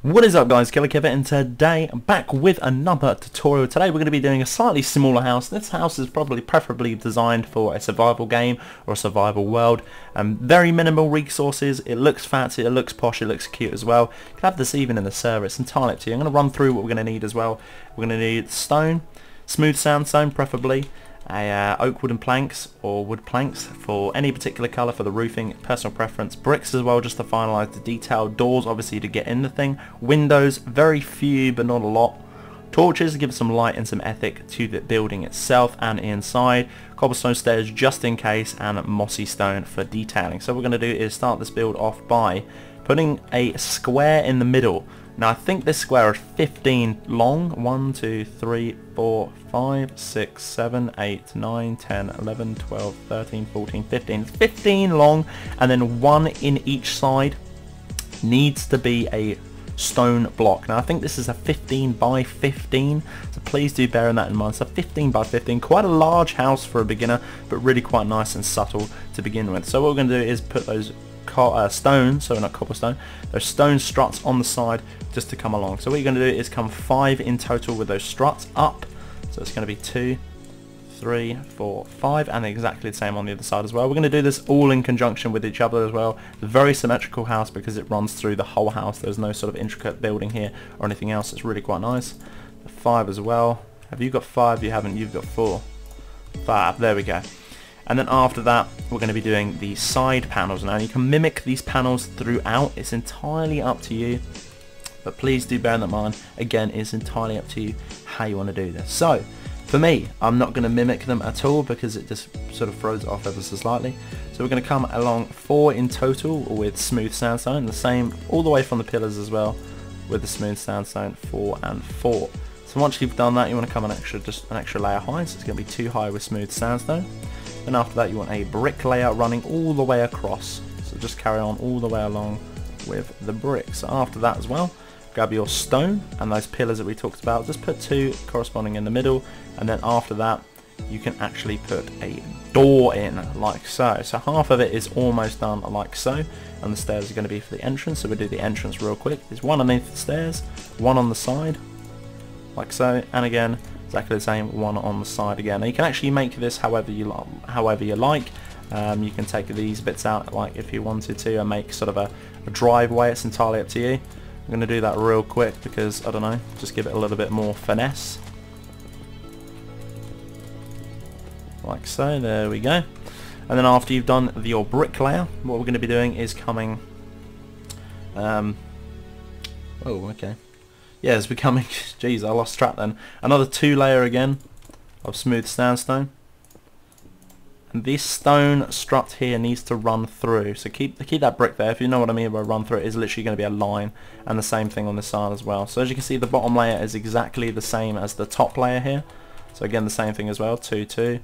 What is up guys, Killer Kevin, and today I'm back with another tutorial. Today we're going to be doing a slightly smaller house. This house is probably preferably designed for a survival game or a survival world. Very minimal resources, it looks fancy, it looks posh, it looks cute as well. You can have this even in the server, it's entirely up to you. I'm going to run through what we're going to need as well. We're going to need stone, smooth sandstone preferably, oak wooden planks or wood planks for any particular colour for the roofing, personal preference, bricks as well just to finalise the detail, doors obviously to get in the thing, windows, very few but not a lot, torches to give some light and some ethic to the building itself and inside, cobblestone stairs just in case, and mossy stone for detailing. So what we're going to do is start this build off by putting a square in the middle. Now I think this square is 15 long. 1, 2, 3, 4, 5, 6, 7, 8, 9, 10, 11, 12, 13, 14, 15. It's 15 long, and then one in each side needs to be a stone block. Now I think this is a 15 by 15, so please do bear that in mind. So 15 by 15, quite a large house for a beginner, but really quite nice and subtle to begin with. So what we're going to do is put those stone, so not cobblestone, those stone struts on the side just to come along. So what you're going to do is come 5 in total with those struts up. So it's going to be 2, 3, 4, 5, and exactly the same on the other side as well. We're going to do this all in conjunction with each other as well. It's a very symmetrical house because it runs through the whole house. There's no sort of intricate building here or anything else. It's really quite nice. 5 as well. Have you got 5? You haven't. You've got 4. 5. There we go. And then after that we're going to be doing the side panels. Now you can mimic these panels throughout, it's entirely up to you, but please do bear that in mind. Again, it's entirely up to you how you want to do this. So for me, I'm not going to mimic them at all because it just sort of throws it off ever so slightly. So we're going to come along 4 in total with smooth sandstone, the same all the way from the pillars as well with the smooth sandstone, 4 and 4. So once you've done that, you want to come just an extra layer high, so it's going to be 2 high with smooth sandstone. And after that you want a brick layer running all the way across, so just carry on all the way along with the bricks. So after that as well, grab your stone and those pillars that we talked about, just put 2 corresponding in the middle, and then after that you can actually put a door in like so. So half of it is almost done like so, and the stairs are going to be for the entrance. So we'll do the entrance real quick. There's one underneath the stairs, one on the side like so, and again exactly the same, one on the side again. Now you can actually make this however you like. You can take these bits out like if you wanted to and make sort of a driveway. It's entirely up to you. I'm going to do that real quick because I don't know, just give it a little bit more finesse like so. There we go. And then after you've done your brick layer, what we're going to be doing is coming oh okay. Yeah, it's becoming, geez, I lost track then. Another 2 layer again of smooth sandstone. And this stone strut here needs to run through. So keep that brick there. If you know what I mean by run through, it is literally going to be a line. And the same thing on this side as well. So as you can see, the bottom layer is exactly the same as the top layer here. So again, the same thing as well, 2, 2,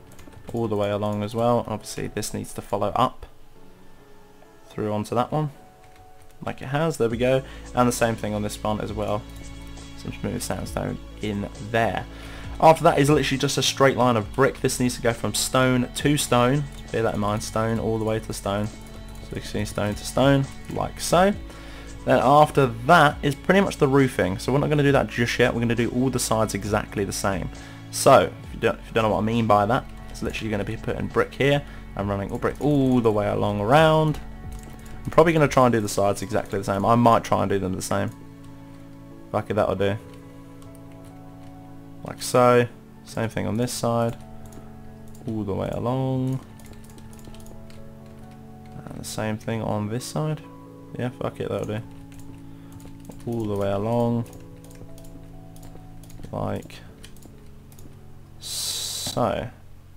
all the way along as well. Obviously, this needs to follow up through onto that one, like it has. There we go. And the same thing on this one as well. Some smooth sandstone in there. After that is literally just a straight line of brick. This needs to go from stone to stone. Bear that in mind, stone all the way to stone. So you can see stone to stone, like so. Then after that is pretty much the roofing. So we're not going to do that just yet. We're going to do all the sides exactly the same. So if you don't know what I mean by that, it's literally going to be putting brick here and running all brick all the way along around. I'm probably going to try and do the sides exactly the same. I might try and do them the same. Like that'll do. Like so. Same thing on this side. All the way along. And the same thing on this side. Yeah, fuck it, that'll do. All the way along. Like so.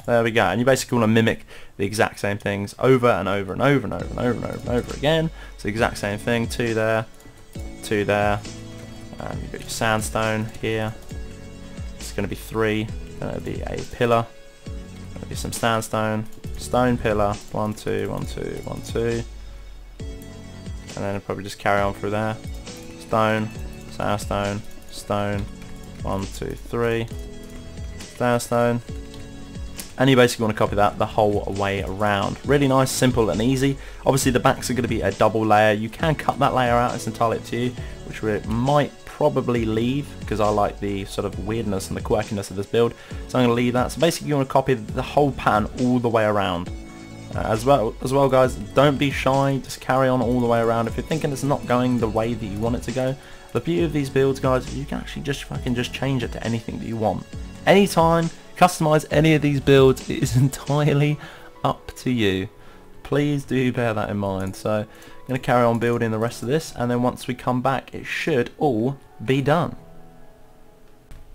There we go. And you basically want to mimic the exact same things over and over and over and over and over and over and over again. So the exact same thing. 2 there. 2 there. And you've got your sandstone here. It's going to be 3. Then it'll be a pillar. There'll be some sandstone, stone pillar. 1, 2, 1, 2, 1, 2. And then it'll probably just carry on through there. Stone, sandstone, stone. 1, 2, 3. Sandstone. and you basically want to copy that the whole way around. Really nice, simple and easy. Obviously the backs are going to be a double layer. You can cut that layer out, it's entirely up to you, which we might probably leave because I like the sort of weirdness and the quirkiness of this build, so I'm going to leave that. So basically you want to copy the whole pattern all the way around. As well guys, don't be shy, just carry on all the way around. If you're thinking it's not going the way that you want it to go, the beauty of these builds, guys, you can actually just change it to anything that you want. Anytime, customize any of these builds, it is entirely up to you. Please do bear that in mind. So I'm going to carry on building the rest of this, and then once we come back it should all be done.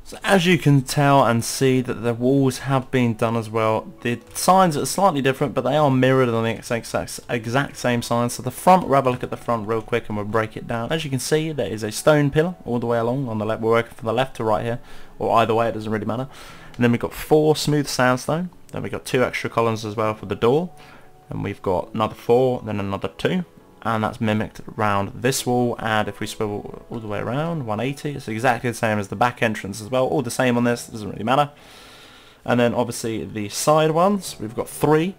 So as you can tell and see that the walls have been done as well. The signs are slightly different, but they are mirrored on the exact same signs. So the front, we'll have a look at the front real quick and we'll break it down. As you can see, there is a stone pillar all the way along on the left. We're working from the left to right here, or either way, it doesn't really matter. And then we've got 4 smooth sandstone. Then we've got 2 extra columns as well for the door. And we've got another 4, then another 2. And that's mimicked around this wall, and if we swivel all the way around 180, it's exactly the same as the back entrance as well, all the same on this, doesn't really matter. And then obviously the side ones, we've got 3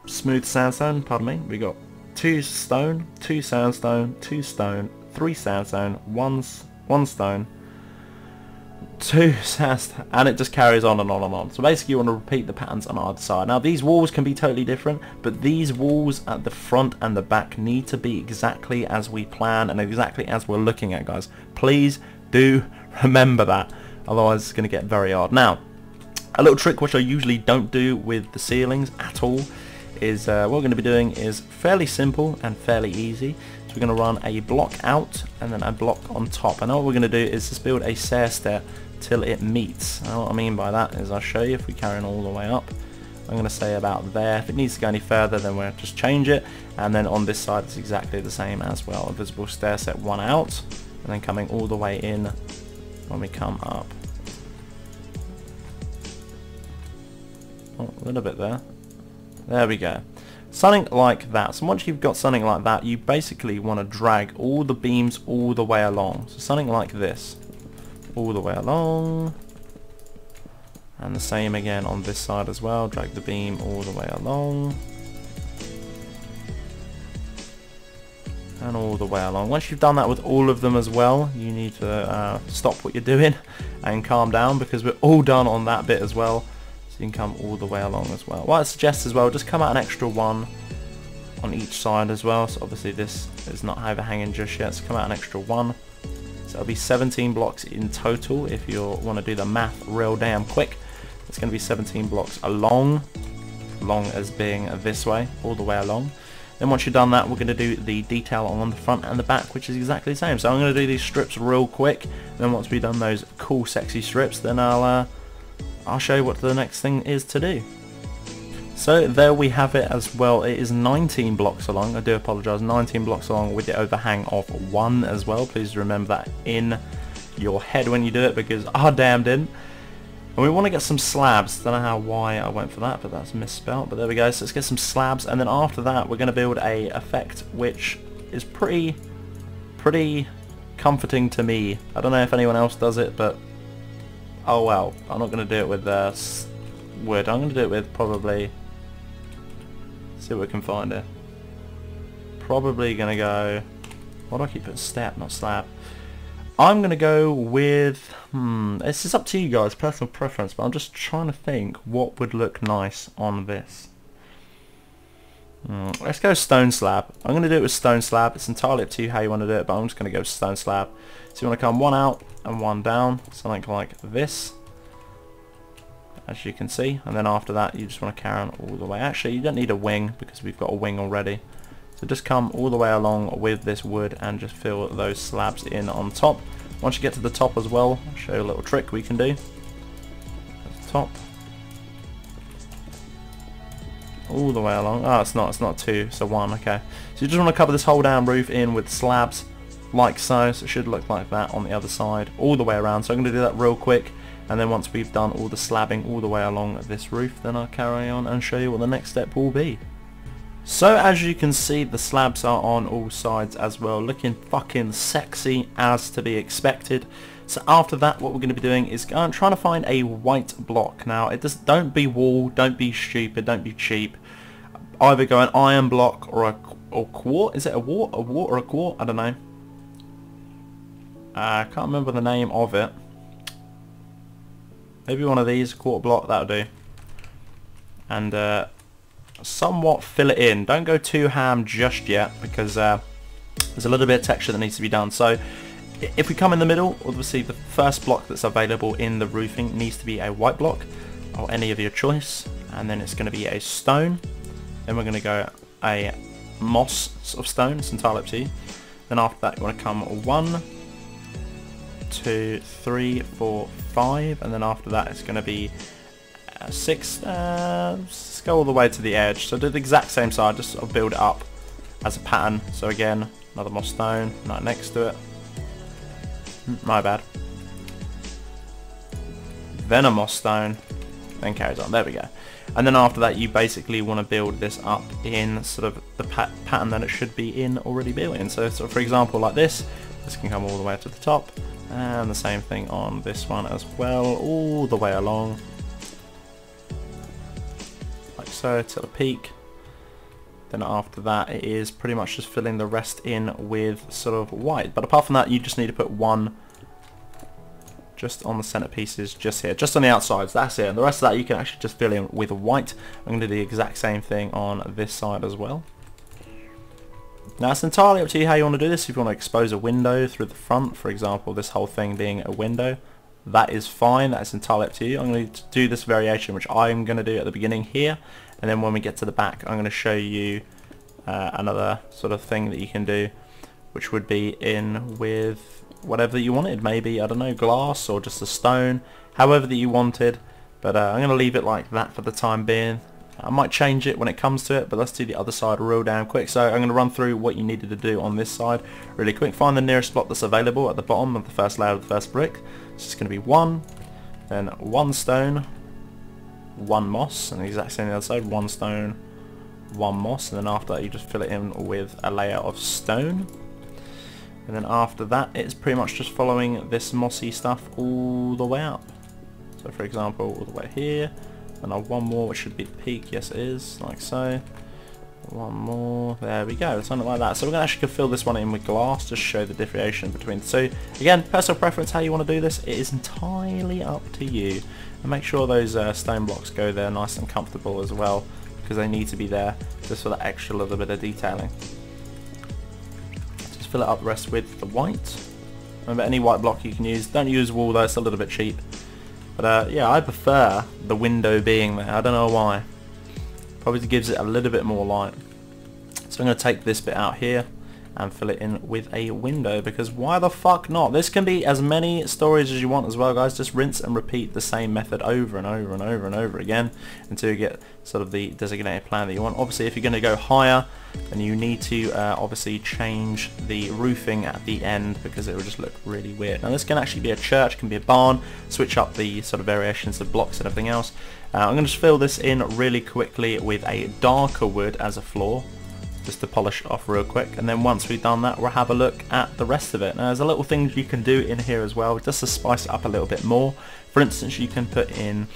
smooth sandstone, pardon me, we got 2 stone, 2 sandstone, 2 stone, 3 sandstone, 1 stone, 2 sandstone, and it just carries on and on and on. So basically you want to repeat the patterns on either side. Now these walls can be totally different, but these walls at the front and the back need to be exactly as we plan and exactly as we're looking at, guys. Please do remember that, otherwise it's going to get very hard. Now a little trick which I usually don't do with the ceilings at all is what we're going to be doing is fairly simple and fairly easy. So we're going to run a block out and then a block on top, and all we're going to do is just build a stair till it meets. And what I mean by that is I'll show you. If we carry on all the way up, I'm going to say about there. If it needs to go any further, then we'll just change it. And then on this side it's exactly the same as well. A visible stair set 1 out, and then coming all the way in when we come up. Oh, a little bit there. There we go. Something like that. So once you've got something like that, you basically want to drag all the beams all the way along. So something like this. All the way along, and the same again on this side as well. Drag the beam all the way along and all the way along. Once you've done that with all of them as well, you need to stop what you're doing and calm down, because we're all done on that bit as well. So you can come all the way along as well. What I suggest as well, just come out an extra 1 on each side as well. So obviously this is not overhanging just yet, so come out an extra 1. So it'll be 17 blocks in total if you want to do the math real damn quick. It's going to be 17 blocks along, long as being this way, all the way along. Then once you've done that, we're going to do the detail on the front and the back, which is exactly the same. So I'm going to do these strips real quick. Then once we've done those cool sexy strips, then I'll show you what the next thing is to do. So there we have it as well. It is 19 blocks along. I do apologise, 19 blocks along with the overhang of 1 as well. Please remember that in your head when you do it, because I damn didn't. And we want to get some slabs. Don't know why I went for that, but that's misspelt. But there we go. So let's get some slabs, and then after that we're going to build a effect which is pretty comforting to me. I don't know if anyone else does it, but oh well. I'm not going to do it with wood. I'm going to do it with probably. See what we can find here. Probably gonna go. Why do I keep putting step, not slab? I'm gonna go with. This is up to you guys, personal preference. But I'm just trying to think what would look nice on this. Let's go stone slab. I'm gonna do it with stone slab. It's entirely up to you how you want to do it, but I'm just gonna go stone slab. So you want to come 1 out and 1 down, something like this. As you can see, and then after that you just want to carry on all the way. Actually, you don't need a wing because we've got a wing already, so just come all the way along with this wood and just fill those slabs in on top. Once you get to the top as well, I'll show you a little trick we can do. At the top, all the way along. Oh, it's not 2, so 1. Okay, so you just want to cover this whole damn roof in with slabs like so. So it should look like that on the other side all the way around. So I'm going to do that real quick. And then once we've done all the slabbing all the way along this roof, then I'll carry on and show you what the next step will be. So as you can see, the slabs are on all sides as well, looking fucking sexy as to be expected. So after that, what we're going to be doing is trying to find a white block. Now, don't be wall, don't be stupid, don't be cheap. Either go an iron block or quart. Is it a wart or a quart? I don't know. I can't remember the name of it. Maybe one of these, a quarter block, that'll do. And somewhat fill it in. Don't go too ham just yet, because there's a little bit of texture that needs to be done. So if we come in the middle, obviously the first block that's available in the roofing needs to be a white block, or any of your choice. And then it's going to be a stone. Then we're going to go a moss sort of stone. It's entirely up to you. Then after that, you want to come 1, 2, 3, 4, 5, and then after that it's going to be 6. Let's go all the way to the edge. So do the exact same side, just sort of build it up as a pattern. So again, another moss stone right next to it. My bad. Then a moss stone, then carries on. There we go. And then after that, you basically want to build this up in sort of the pattern that it should be in already built in. So for example, like this can come all the way to the top. And the same thing on this one as well, all the way along. Like so, to the peak. Then after that, it is pretty much just filling the rest in with sort of white. But apart from that, you just need to put one just on the center pieces, just here, just on the outsides, that's it. And the rest of that you can actually just fill in with white. I'm going to do the exact same thing on this side as well. Now it's entirely up to you how you want to do this. If you want to expose a window through the front, for example, this whole thing being a window, that is fine. That's entirely up to you. I'm going to do this variation, which I'm going to do at the beginning here, and then when we get to the back, I'm going to show you another sort of thing that you can do, which would be in with whatever you wanted. Maybe, I don't know, glass or just a stone, however that you wanted. But I'm going to leave it like that for the time being. I might change it when it comes to it, but let's do the other side real damn quick. So I'm going to run through what you needed to do on this side really quick. Find the nearest block that's available at the bottom of the first layer of the first brick. So it's going to be 1, then 1 stone, 1 moss, and the exact same on the other side, 1 stone, 1 moss, and then after that you just fill it in with a layer of stone. And then after that, it's pretty much just following this mossy stuff all the way up. So for example, all the way here. And I'll one more, which should be the peak. Yes, it is, like so. One more. There we go. Something like that. So we're going to actually fill this one in with glass, just show the differentiation between the two. Again, personal preference, how you want to do this, it is entirely up to you. And make sure those stone blocks go there nice and comfortable as well, because they need to be there just for that extra little bit of detailing. Just fill it up the rest with the white. Remember, any white block you can use. Don't use wool though, it's a little bit cheap. But yeah, I prefer the window being there. I don't know why. Probably gives it a little bit more light. So I'm going to take this bit out here and fill it in with a window, because why the fuck not? This can be as many stories as you want as well, guys. Just rinse and repeat the same method over and over and over and over again until you get sort of the designated plan that you want. Obviously, if you're going to go higher, then you need to obviously change the roofing at the end, because it will just look really weird. Now this can actually be a church, can be a barn, switch up the sort of variations of blocks and everything else. I'm going to just fill this in really quickly with a darker wood as a floor, just to polish it off real quick, and then once we've done that, we'll have a look at the rest of it. Now there's a little things you can do in here as well, just to spice it up a little bit more. For instance, you can put in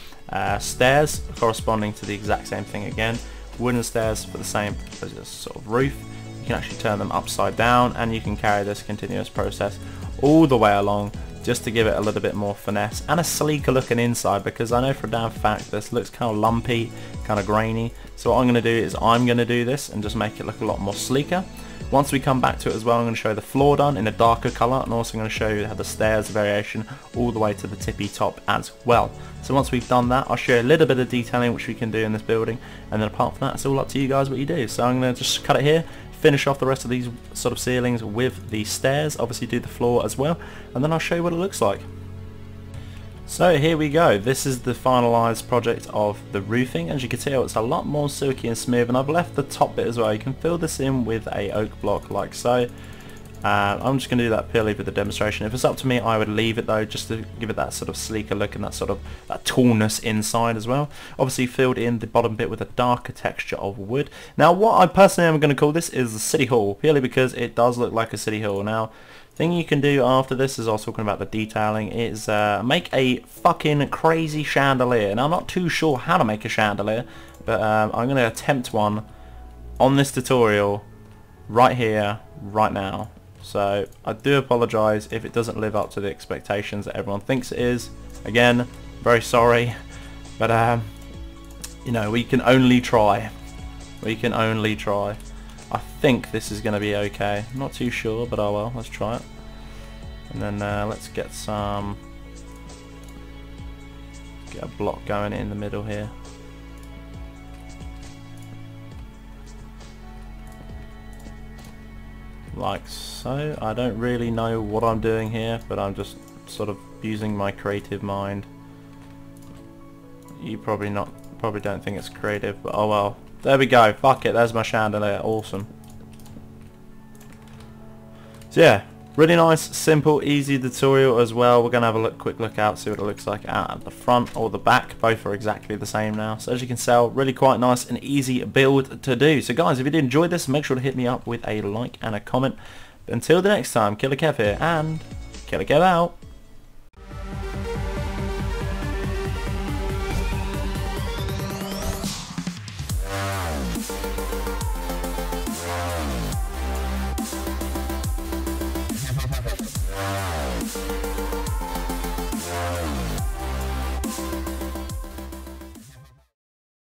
stairs corresponding to the exact same thing again, wooden stairs for the same as a sort of roof. You can actually turn them upside down, and you can carry this continuous process all the way along, just to give it a little bit more finesse and a sleeker looking inside, because I know for a damn fact this looks kind of lumpy, kind of grainy. So what I'm going to do is I'm going to do this and just make it look a lot more sleeker. Once we come back to it as well, I'm going to show the floor done in a darker colour, and also going to show you how the stairs variation all the way to the tippy top as well. So once we've done that, I'll show you a little bit of detailing which we can do in this building, and then apart from that, it's all up to you guys what you do. So I'm going to just cut it here, finish off the rest of these sort of ceilings with the stairs, obviously do the floor as well, and then I'll show you what it looks like. So here we go, this is the finalised project of the roofing. As you can tell, it's a lot more silky and smooth, and I've left the top bit as well. You can fill this in with a oak block like so. I'm just going to do that purely for the demonstration. If it's up to me, I would leave it though, just to give it that sort of sleeker look and that sort of that tallness inside as well. Obviously filled in the bottom bit with a darker texture of wood. Now what I personally am going to call this is the City Hall, purely because it does look like a City Hall. Now Thing you can do after this, as I was talking about the detailing, is make a fucking crazy chandelier. Now I'm not too sure how to make a chandelier, but I'm going to attempt one on this tutorial right here, right now. So I do apologise if it doesn't live up to the expectations that everyone thinks it is. Again, very sorry, but you know, we can only try. We can only try. I think this is going to be okay. I'm not too sure, but oh well, let's try it. And then let's get a block going in the middle here. Like so. I don't really know what I'm doing here, but I'm just sort of using my creative mind. You probably don't think it's creative, but oh well. There we go. Fuck it. There's my chandelier. Awesome. So yeah, really nice, simple, easy tutorial as well. We're gonna have a quick look out, see what it looks like out at the front or the back. Both are exactly the same now. So as you can tell, really quite nice and easy build to do. So guys, if you did enjoy this, make sure to hit me up with a like and a comment. But until the next time, Killer Kev here, and Killer Kev out.